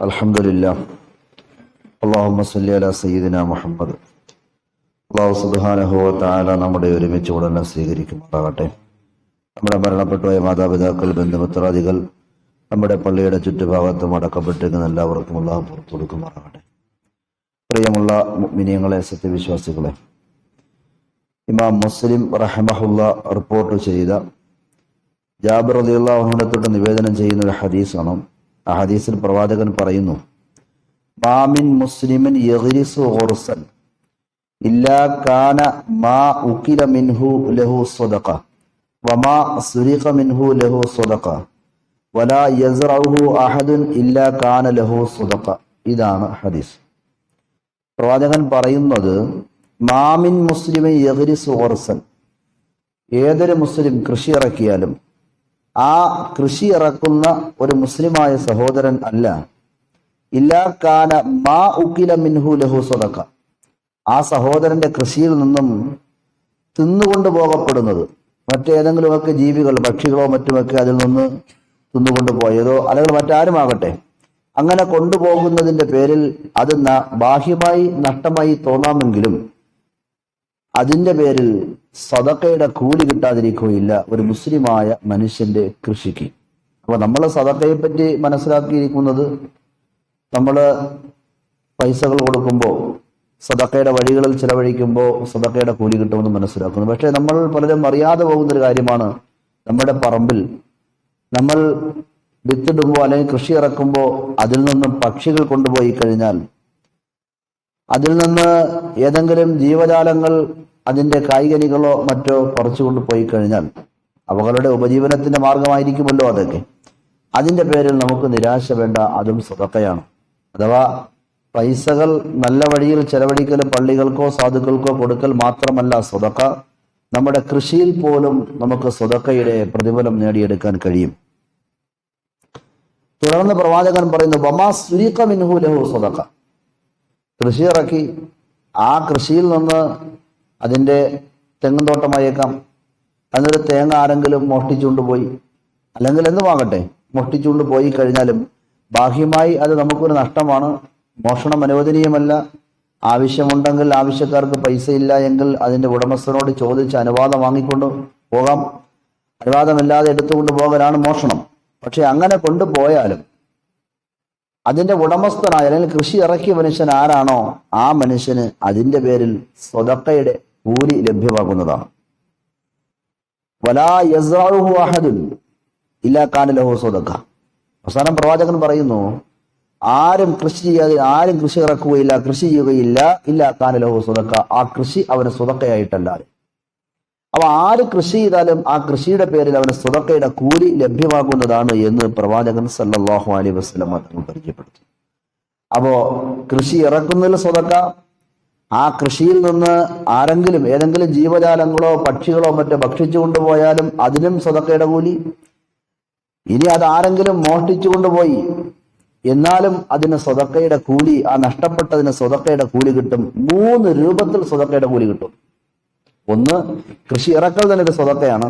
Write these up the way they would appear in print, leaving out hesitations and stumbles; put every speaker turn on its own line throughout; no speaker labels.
അൽഹംദുലില്ലാഹ്. അല്ലാഹുമ്മ സ്വല്ലി അലാ സയ്യിദിനാ മുഹമ്മദ്. അല്ലാഹു സുബ്ഹാനഹു വ തആല നമ്മുടെ ഒരുമിച്ച് ഉടനെ സ്വീകരിക്കുമാറാകട്ടെ. നമ്മുടെ മരണപ്പെട്ടുപോയ മാതാപിതാക്കൾ, ബന്ധുമിത്രാദികൾ, നമ്മുടെ പള്ളിയുടെ ചുറ്റുഭാഗത്തും അടക്കപ്പെട്ടിരിക്കുന്ന എല്ലാവർക്കും അല്ലാഹു പുറത്തു കൊടുക്കുമാറാകട്ടെ. പ്രിയമുള്ള മുഅ്മിനീങ്ങളെ, സത്യവിശ്വാസികളെ, ഇമാം മുസ്ലിം റഹിമഹുള്ള റിപ്പോർട്ട് ചെയ്ത ജാബിർ റളിയല്ലാഹു അൻഹു തൊട്ട് നിവേദനം ചെയ്യുന്ന ഒരു ഹദീസാണ്. ആ ഹദീസിൽ പ്രവാചകൻ പറയുന്നു, മാമിൻ മുസ്ലിമിൻ യഗ്രിസു ഗുർസൻ ഇല്ലാ കാന മാ ഉകില മിൻഹു ലഹു സ്വദഖ വമാ സുരിഖ മിൻഹു ലഹു സ്വദഖ വലാ യസ്റഉഹു അഹദുൻ ഇല്ലാ കാന ലഹു സ്വദഖ. ഇതാണ് ഹദീസ്. പ്രവാചകൻ പറയുന്നത്, മാമിൻ മുസ്ലിമിൻ യഗ്രിസു ഗുർസൻ, ഏതൊരു മുസ്ലിം കൃഷി ഇറക്കിയാലും ആ കൃഷി ഇറക്കുന്ന ഒരു മുസ്ലിമായ സഹോദരൻ അല്ല, ഇല്ലാ കാന മാ ഉകില മിൻഹു ലഹു സ്വദഖ, ആ സഹോദരന്റെ കൃഷിയിൽ നിന്നും തിന്നുകൊണ്ടു പോകപ്പെടുന്നത് മറ്റേതെങ്കിലുമൊക്കെ ജീവികൾ, പക്ഷികളോ മറ്റുമൊക്കെ അതിൽ നിന്ന് തിന്നുകൊണ്ടു പോയതോ അല്ലെങ്കിൽ മറ്റാരുമാകട്ടെ, അങ്ങനെ കൊണ്ടുപോകുന്നതിന്റെ പേരിൽ അത് ബാഹ്യമായി നഷ്ടമായി തോന്നാമെങ്കിലും അതിന്റെ പേരിൽ സദഖയുടെ കൂലി കിട്ടാതിരിക്കുകയില്ല ഒരു മുസ്ലിമായ മനുഷ്യന്റെ കൃഷിക്ക്. അപ്പൊ നമ്മൾ സദഖയെ പറ്റി മനസ്സിലാക്കിയിരിക്കുന്നത്, നമ്മൾ പൈസകൾ കൊടുക്കുമ്പോൾ, സദഖയുടെ വഴികളിൽ ചിലവഴിക്കുമ്പോൾ സദഖയുടെ കൂലി കിട്ടുമെന്ന് മനസ്സിലാക്കുന്നു. പക്ഷെ നമ്മൾ പലരും അറിയാതെ പോകുന്നൊരു കാര്യമാണ്, നമ്മുടെ പറമ്പിൽ നമ്മൾ വിത്തിടുമ്പോൾ അല്ലെങ്കിൽ കൃഷി ഇറക്കുമ്പോൾ അതിൽ നിന്നും പക്ഷികൾ കൊണ്ടുപോയി കഴിഞ്ഞാൽ, അതിൽ നിന്ന് ഏതെങ്കിലും ജീവജാലങ്ങൾ അതിന്റെ കായ്കനികളോ മറ്റോ പറിച്ചു കൊണ്ടുപോയി കഴിഞ്ഞാൽ അവകളുടെ ഉപജീവനത്തിന്റെ മാർഗമായിരിക്കുമല്ലോ അതൊക്കെ. അതിന്റെ പേരിൽ നമുക്ക് നിരാശ വേണ്ട, അതും സദഖയാണ്. അഥവാ പൈസകൾ നല്ല വഴിയിൽ ചെലവഴിക്കൽ പള്ളികൾക്കോ സാധുക്കൾക്കോ കൊടുക്കൽ മാത്രമല്ല സദഖ, നമ്മുടെ കൃഷിയിൽ പോലും നമുക്ക് സദഖയുടെ പ്രതിഫലം നേടിയെടുക്കാൻ കഴിയും. തുടർന്ന് പ്രവാചകൻ പറയുന്നു, വമാ സുരിഖ മിൻഹു ലഹു സ്വദഖ, കൃഷി ഇറക്കി ആ കൃഷിയിൽ നിന്ന് അതിൻ്റെ തെങ്ങും തോട്ടമായേക്കാം, അതിനൊരു തേങ്ങ ആരെങ്കിലും മോഷ്ടിച്ചുകൊണ്ടുപോയി, അല്ലെങ്കിൽ എന്തുമാകട്ടെ മോഷ്ടിച്ചുകൊണ്ട് പോയി കഴിഞ്ഞാലും ബാഹ്യമായി അത് നമുക്കൊരു നഷ്ടമാണ്. മോഷണം അനുവദനീയമല്ല. ആവശ്യമുണ്ടെങ്കിൽ, ആവശ്യക്കാർക്ക് പൈസ ഇല്ല എങ്കിൽ അതിൻ്റെ ഉടമസ്ഥനോട് ചോദിച്ച് അനുവാദം വാങ്ങിക്കൊണ്ട് പോകാം. അനുവാദമില്ലാതെ എടുത്തുകൊണ്ട് പോകലാണ് മോഷണം. പക്ഷെ അങ്ങനെ കൊണ്ടുപോയാലും അതിന്റെ ഉടമസ്ഥനായ അല്ലെങ്കിൽ കൃഷി ഇറക്കിയ മനുഷ്യൻ ആരാണോ ആ മനുഷ്യന് അതിന്റെ പേരിൽ സ്വദഖയുടെ കൂലി ലഭ്യമാകുന്നതാണ്. വലാ യസ്റഉഹു അഹദുൻ ഇല്ലാ കാന ലഹു സ്വദഖ. അവസാനം പ്രവാചകൻ പറയുന്നു, ആരും കൃഷി ചെയ്യാതെ, ആരും കൃഷി ഇറക്കുകയില്ല, കൃഷി ചെയ്യുകയില്ല, ഇല്ലാ കാന ലഹു സ്വദഖ, ആ കൃഷി അവന് സ്വദഖയായിട്ടല്ലാതെ. അപ്പൊ ആര് കൃഷി ചെയ്താലും ആ കൃഷിയുടെ പേരിൽ അവന് സ്വദഖയുടെ കൂലി ലഭ്യമാകുന്നതാണ് എന്ന് പ്രവാചകൻ സല്ലല്ലാഹു അലൈഹി വസല്ലം തങ്ങൾ പരിചയപ്പെടുത്തി. അപ്പോ കൃഷി ഇറക്കുന്നതിൽ സ്വദഖ, ആ കൃഷിയിൽ നിന്ന് ആരെങ്കിലും ഏതെങ്കിലും ജീവജാലങ്ങളോ പക്ഷികളോ മറ്റോ ഭക്ഷിച്ചു കൊണ്ടുപോയാലും അതിനും സ്വദഖയുടെ കൂലി. ഇനി അത് ആരെങ്കിലും മോഷ്ടിച്ചു കൊണ്ടുപോയി എന്നാലും അതിന് സ്വദഖയുടെ കൂലി, ആ നഷ്ടപ്പെട്ടതിന് സ്വദഖയുടെ കൂലി കിട്ടും. 3 രൂപത്തിൽ സ്വദഖയുടെ കൂലി കിട്ടും. ഒന്ന്, കൃഷി ഇറക്കൽ തന്നെ ഒരു സ്വദഖയാണ്.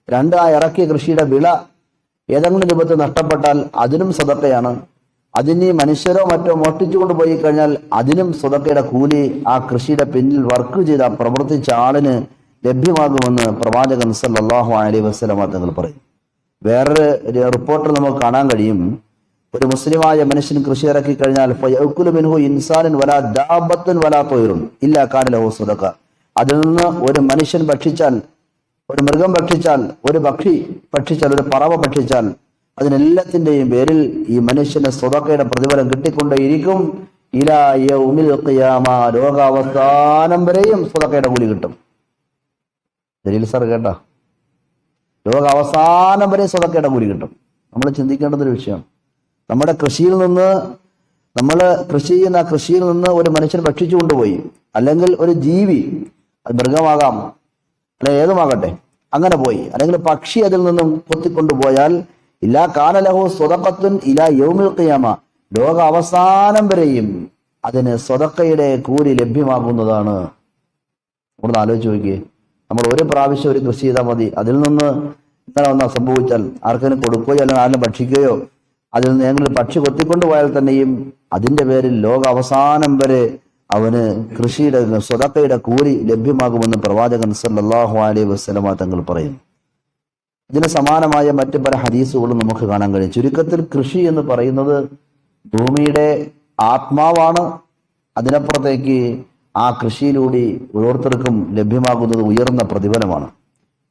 2, ആ ഇറക്കിയ കൃഷിയുടെ വിള ഏതെങ്കിലും രൂപത്തിൽ നഷ്ടപ്പെട്ടാൽ അതിനും സ്വദഖയാണ്. അതിന് മനുഷ്യരോ മറ്റോ മോഷ്ടിച്ചുകൊണ്ട് പോയി കഴിഞ്ഞാൽ അതിനും സ്വദഖയുടെ കൂലി ആ കൃഷിയുടെ പിന്നിൽ വർക്ക് ചെയ്ത പ്രവർത്തിച്ച ആളിന് ലഭ്യമാകുമെന്ന് പ്രവാചകൻ സല്ലല്ലാഹു അലൈഹി വസല്ലം തങ്ങൾ പറയും. വേറൊരു റിപ്പോർട്ടിൽ നമുക്ക് കാണാൻ കഴിയും, ഒരു മുസ്ലിമായ മനുഷ്യൻ കൃഷി ഇറക്കി കഴിഞ്ഞാൽ ഫയഅകുലു മിൻഹു ഇൻസാനുൻ വലാ ദാബത്തുൻ വലാ തയ്റുൻ ഇല്ലാ കാന ലഹു സ്വദഖ, അതിൽ നിന്ന് ഒരു മനുഷ്യൻ ഭക്ഷിച്ചാൽ, ഒരു മൃഗം ഭക്ഷിച്ചാൽ, ഒരു പക്ഷി ഭക്ഷിച്ചാൽ, ഒരു പറവ ഭക്ഷിച്ചാൽ, അതിനെല്ലാത്തിന്റെയും പേരിൽ ഈ മനുഷ്യന് സ്വദഖയുടെ പ്രതിഫലം കിട്ടിക്കൊണ്ടേയിരിക്കും. ഇലാ യൗമിൽ ഖിയാമ, ലോകാവസാനം വരെയും സ്വദഖയുടെ കൂലി കിട്ടും. ദലീൽ സാർ കേട്ടാ, ലോകാവസാനം വരെ സ്വദഖയുടെ കൂലി കിട്ടും. നമ്മൾ ചിന്തിക്കേണ്ടുന്നൊരു വിഷയമാണ്. നമ്മുടെ കൃഷിയിൽ നിന്ന്, നമ്മൾ കൃഷി ചെയ്യുന്ന കൃഷിയിൽ നിന്ന് ഒരു മനുഷ്യൻ ഭക്ഷിച്ചു കൊണ്ടുപോയി, അല്ലെങ്കിൽ ഒരു ജീവി, അത് മൃഗമാകാം അല്ലെ ഏതുമാകട്ടെ, അങ്ങനെ പോയി, അല്ലെങ്കിൽ പക്ഷി അതിൽ നിന്നും കൊത്തിക്കൊണ്ടുപോയാൽ ഇല്ലാ കാന ലഹു സ്വദഖത്തുൻ ഇലാ യൗമിൽ ഖിയാമ, ലോക അവസാനം വരെയും അതിന് സ്വദഖയുടെ കൂലി ലഭ്യമാകുന്നതാണ്. ഒന്ന് ആലോചിച്ച് നോക്കിയേ, നമ്മൾ ഒരു പ്രാവശ്യം ഒരു കൃഷി ചെയ്താൽ മതി, അതിൽ നിന്ന് ഇങ്ങനെ ഒന്നാ സംഭവിച്ചാൽ ആർക്കെങ്കിലും കൊടുക്കുകയോ അല്ലെങ്കിൽ ആരും ഭക്ഷിക്കുകയോ അതിൽ നിന്ന് ഏതെങ്കിലും പക്ഷി കൊത്തിക്കൊണ്ടുപോയാൽ തന്നെയും അതിന്റെ പേരിൽ ലോക അവസാനം വരെ അവന് കൃഷിയുടെ സ്വതക്കയുടെ കൂലി ലഭ്യമാകുമെന്ന് പ്രവാചകൻ സല്ലല്ലാഹു അലൈഹി വസല്ലമ തങ്ങൾ പറയുന്നു. ഇതിന് സമാനമായ മറ്റു പല ഹദീസുകളും നമുക്ക് കാണാൻ കഴിയും. ചുരുക്കത്തിൽ കൃഷി എന്ന് പറയുന്നത് ഭൂമിയുടെ ആത്മാവാണ്. അതിനപ്പുറത്തേക്ക് ആ കൃഷിയിലൂടെ ഓരോരുത്തർക്കും ലഭ്യമാകുന്നത് ഉയർന്ന പ്രതിഫലമാണ്.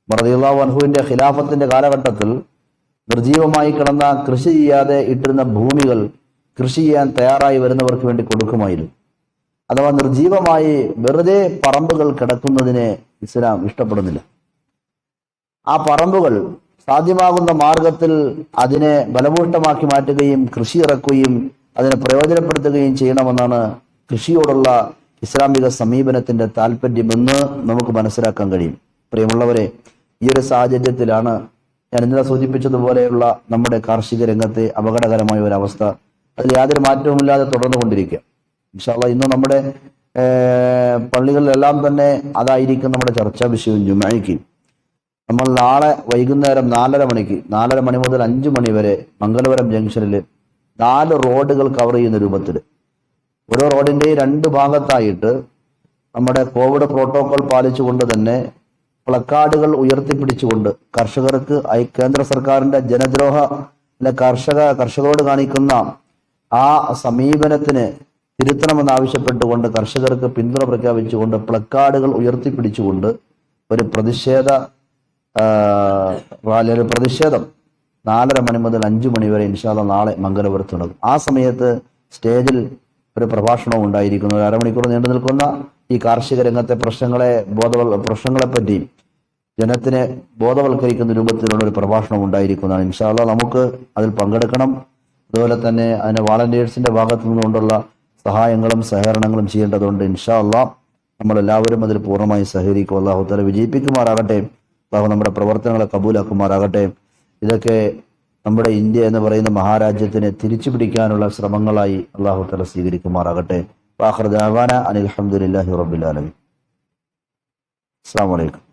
റളിയല്ലാഹു അൻഹുവിന്റെ ഖിലാഫത്തിന്റെ കാലഘട്ടത്തിൽ നിർജീവമായി കിടന്ന കൃഷി ചെയ്യാതെ ഇട്ടിരുന്ന ഭൂമികൾ കൃഷി ചെയ്യാൻ തയ്യാറായി വരുന്നവർക്ക് വേണ്ടി കൊടുക്കുമായിരുന്നു. അഥവാ നിർജീവമായി വെറുതെ പറമ്പുകൾ കിടക്കുന്നതിനെ ഇസ്ലാം ഇഷ്ടപ്പെടുന്നില്ല. ആ പറമ്പുകൾ സാധ്യമാകുന്ന മാർഗത്തിൽ അതിനെ ബലഭൂഷ്ടമാക്കി മാറ്റുകയും കൃഷി ഇറക്കുകയും അതിനെ പ്രയോജനപ്പെടുത്തുകയും ചെയ്യണമെന്നാണ് കൃഷിയോടുള്ള ഇസ്ലാമിക സമീപനത്തിന്റെ താല്പര്യമെന്ന് നമുക്ക് മനസ്സിലാക്കാൻ കഴിയും. പ്രിയമുള്ളവരെ, ഈ ഒരു സാഹചര്യത്തിലാണ് ഞാൻ ഇന്നലെ സൂചിപ്പിച്ചതുപോലെയുള്ള നമ്മുടെ കാർഷിക രംഗത്തെ അപകടകരമായ ഒരു അവസ്ഥ അതിൽ യാതൊരു മാറ്റവുമില്ലാതെ തുടർന്നുകൊണ്ടിരിക്കുക. ഇൻഷാ അല്ലാഹ് ഇന്ന് നമ്മുടെ പള്ളികളിലെല്ലാം തന്നെ അതായിരിക്കും നമ്മുടെ ചർച്ചാ വിഷയവും. ജുമഅയ്ക്ക് നമ്മൾ നാളെ വൈകുന്നേരം 4:30 മണി മുതൽ 5 മണി വരെ മംഗലപുരം ജംഗ്ഷനിൽ 4 റോഡുകൾ കവർ ചെയ്യുന്ന രൂപത്തിൽ ഓരോ റോഡിന്റെയും 2 ഭാഗത്തായിട്ട് നമ്മുടെ കോവിഡ് പ്രോട്ടോകോൾ പാലിച്ചുകൊണ്ട് തന്നെ പ്ലക്കാർഡുകൾ ഉയർത്തിപ്പിടിച്ചുകൊണ്ട് കർഷകർക്ക് കേന്ദ്ര സർക്കാരിന്റെ ജനദ്രോഹ കർഷകരോട് കാണിക്കുന്ന ആ സമീപനത്തിന് തിരുത്തണമെന്നാവശ്യപ്പെട്ടുകൊണ്ട് കർഷകർക്ക് പിന്തുണ പ്രഖ്യാപിച്ചുകൊണ്ട് പ്ലക്കാർഡുകൾ ഉയർത്തിപ്പിടിച്ചുകൊണ്ട് ഒരു പ്രതിഷേധം 4:30 മണി മുതൽ 5 മണി വരെ ഇൻഷാ അല്ലാഹ് നാളെ മംഗലപുരത്ത് നടക്കും. ആ സമയത്ത് സ്റ്റേജിൽ ഒരു പ്രഭാഷണവും ഉണ്ടായിരിക്കുന്നു. 1/2 മണിക്കൂർ നീണ്ടു നിൽക്കുന്ന ഈ കാർഷിക രംഗത്തെ പ്രശ്നങ്ങളെപ്പറ്റി ജനത്തിനെ ബോധവൽക്കരിക്കുന്ന രൂപത്തിലുള്ള ഒരു പ്രഭാഷണം ഉണ്ടായിരിക്കുന്നതാണ്. ഇൻഷാ അല്ലാഹ് നമുക്ക് അതിൽ പങ്കെടുക്കണം. അതുപോലെ തന്നെ അതിന് വാളണ്ടിയേഴ്സിന്റെ ഭാഗത്തു നിന്നുകൊണ്ടുള്ള സഹായങ്ങളും സഹകരണങ്ങളും ചെയ്യേണ്ടതുണ്ട്. ഇൻഷാ അല്ലാഹ് നമ്മളെല്ലാവരും അതിൽ പൂർണ്ണമായി സഹകരിക്കും. അല്ലാഹു തആല വിജയിപ്പിക്കുമാറാകട്ടെ. അല്ലാഹു നമ്മുടെ പ്രവർത്തനങ്ങളെ കബൂലാക്കുമാറാകട്ടെ. ഇതൊക്കെ നമ്മുടെ ഇന്ത്യ എന്ന് പറയുന്ന മഹാരാജ്യത്തിനെ തിരിച്ചു പിടിക്കാനുള്ള ശ്രമങ്ങളായി അല്ലാഹു തആല സ്വീകരിക്കുമാറാകട്ടെ. വാഖിറു ദഅവാന അനിൽ ഹംദുലില്ലാഹി റബ്ബിൽ ആലമീൻ. അസ്സലാമു അലൈക്കും.